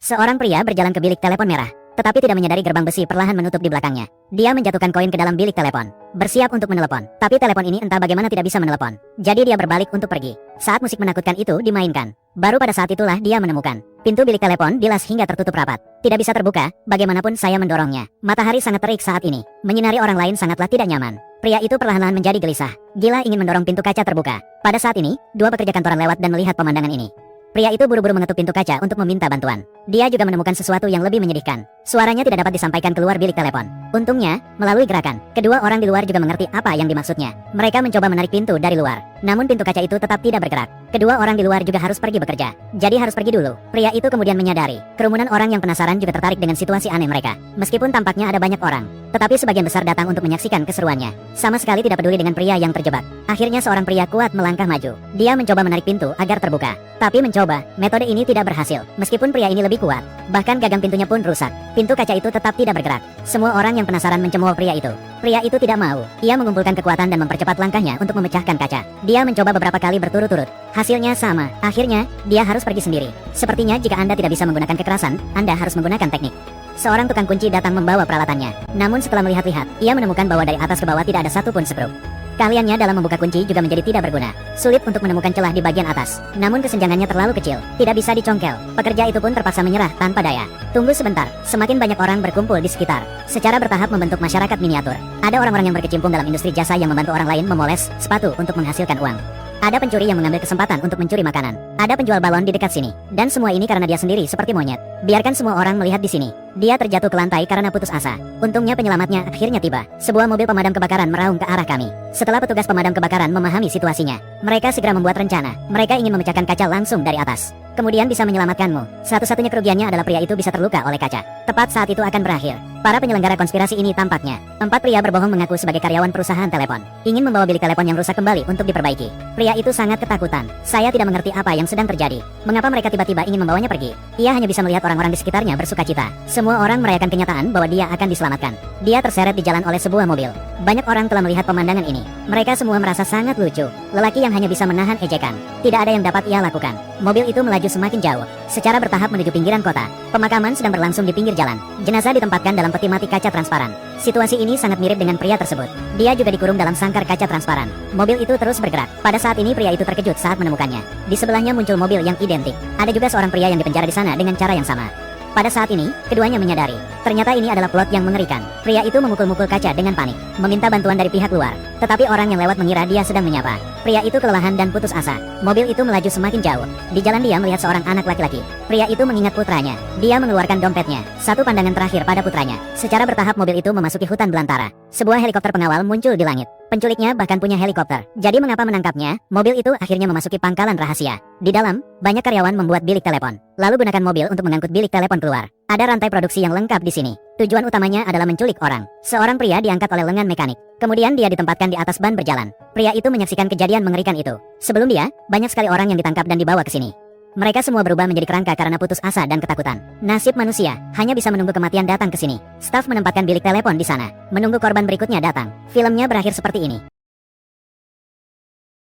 Seorang pria berjalan ke bilik telepon merah, tetapi tidak menyadari gerbang besi perlahan menutup di belakangnya. Dia menjatuhkan koin ke dalam bilik telepon, bersiap untuk menelepon. Tapi telepon ini entah bagaimana tidak bisa menelepon. Jadi dia berbalik untuk pergi. Saat musik menakutkan itu dimainkan, baru pada saat itulah dia menemukan pintu bilik telepon dilas hingga tertutup rapat. Tidak bisa terbuka, bagaimanapun saya mendorongnya. Matahari sangat terik saat ini, menyinari orang lain sangatlah tidak nyaman. Pria itu perlahan-lahan menjadi gelisah. Gila ingin mendorong pintu kaca terbuka. Pada saat ini, dua pekerja kantoran lewat dan melihat pemandangan ini. Pria itu buru-buru mengetuk pintu kaca untuk meminta bantuan. Dia juga menemukan sesuatu yang lebih menyedihkan. Suaranya tidak dapat disampaikan keluar bilik telepon. Untungnya, melalui gerakan, kedua orang di luar juga mengerti apa yang dimaksudnya. Mereka mencoba menarik pintu dari luar, namun pintu kaca itu tetap tidak bergerak. Kedua orang di luar juga harus pergi bekerja, jadi harus pergi dulu. Pria itu kemudian menyadari, kerumunan orang yang penasaran juga tertarik dengan situasi aneh mereka. Meskipun tampaknya ada banyak orang, tetapi sebagian besar datang untuk menyaksikan keseruannya. Sama sekali tidak peduli dengan pria yang terjebak. Akhirnya seorang pria kuat melangkah maju. Dia mencoba menarik pintu agar terbuka. Tapi metode ini tidak berhasil. Meskipun pria ini lebih kuat, bahkan gagang pintunya pun rusak. Pintu kaca itu tetap tidak bergerak. Semua orang yang penasaran mencemooh pria itu. Pria itu tidak mau. Ia mengumpulkan kekuatan dan mempercepat langkahnya untuk memecahkan kaca. Dia mencoba beberapa kali berturut-turut. Hasilnya sama. Akhirnya, dia harus pergi sendiri. Sepertinya jika Anda tidak bisa menggunakan kekerasan, Anda harus menggunakan teknik. Seorang tukang kunci datang membawa peralatannya. Namun setelah melihat-lihat, ia menemukan bahwa dari atas ke bawah tidak ada satupun skrup. Keahliannya dalam membuka kunci juga menjadi tidak berguna. Sulit untuk menemukan celah di bagian atas. Namun kesenjangannya terlalu kecil, tidak bisa dicongkel. Pekerja itu pun terpaksa menyerah tanpa daya. Tunggu sebentar, semakin banyak orang berkumpul di sekitar. Secara bertahap membentuk masyarakat miniatur. Ada orang-orang yang berkecimpung dalam industri jasa yang membantu orang lain memoles sepatu untuk menghasilkan uang. Ada pencuri yang mengambil kesempatan untuk mencuri makanan. Ada penjual balon di dekat sini. Dan semua ini karena dia sendiri seperti monyet. Biarkan semua orang melihat di sini. Dia terjatuh ke lantai karena putus asa. Untungnya penyelamatnya akhirnya tiba. Sebuah mobil pemadam kebakaran meraung ke arah kami. Setelah petugas pemadam kebakaran memahami situasinya, mereka segera membuat rencana. Mereka ingin memecahkan kaca langsung dari atas, kemudian bisa menyelamatkanmu. Satu-satunya kerugiannya adalah pria itu bisa terluka oleh kaca. Tepat saat itu akan berakhir. Para penyelenggara konspirasi ini tampaknya 4 pria berbohong mengaku sebagai karyawan perusahaan telepon, ingin membawa bilik telepon yang rusak kembali untuk diperbaiki. Pria itu sangat ketakutan. Saya tidak mengerti apa yang sedang terjadi. Mengapa mereka tiba-tiba ingin membawanya pergi? Ia hanya bisa melihat orang-orang di sekitarnya bersukacita. Semua orang merayakan kenyataan bahwa dia akan diselamatkan. Dia terseret di jalan oleh sebuah mobil. Banyak orang telah melihat pemandangan ini. Mereka semua merasa sangat lucu. Lelaki yang hanya bisa menahan ejekan. Tidak ada yang dapat ia lakukan. Mobil itu melaju semakin jauh, secara bertahap menuju pinggiran kota. Pemakaman sedang berlangsung di pinggir jalan. Jenazah ditempatkan dalam peti mati kaca transparan. Situasi ini sangat mirip dengan pria tersebut. Dia juga dikurung dalam sangkar kaca transparan. Mobil itu terus bergerak. Pada saat ini pria itu terkejut saat menemukannya. Di sebelahnya muncul mobil yang identik. Ada juga seorang pria yang dipenjara di sana dengan cara yang sama. Pada saat ini, keduanya menyadari, ternyata ini adalah plot yang mengerikan. Pria itu memukul-mukul kaca dengan panik, meminta bantuan dari pihak luar. Tetapi orang yang lewat mengira dia sedang menyapa. Pria itu kelelahan dan putus asa. Mobil itu melaju semakin jauh. Di jalan dia melihat seorang anak laki-laki. Pria itu mengingat putranya. Dia mengeluarkan dompetnya. Satu pandangan terakhir pada putranya. Secara bertahap mobil itu memasuki hutan belantara. Sebuah helikopter pengawal muncul di langit. Penculiknya bahkan punya helikopter. Jadi mengapa menangkapnya? Mobil itu akhirnya memasuki pangkalan rahasia. Di dalam, banyak karyawan membuat bilik telepon. Lalu gunakan mobil untuk mengangkut bilik telepon keluar. Ada rantai produksi yang lengkap di sini. Tujuan utamanya adalah menculik orang. Seorang pria diangkat oleh lengan mekanik. Kemudian dia ditempatkan di atas ban berjalan. Pria itu menyaksikan kejadian mengerikan itu. Sebelum dia, banyak sekali orang yang ditangkap dan dibawa ke sini. Mereka semua berubah menjadi kerangka karena putus asa dan ketakutan. Nasib manusia hanya bisa menunggu kematian datang ke sini. Staf menempatkan bilik telepon di sana, menunggu korban berikutnya datang. Filmnya berakhir seperti ini.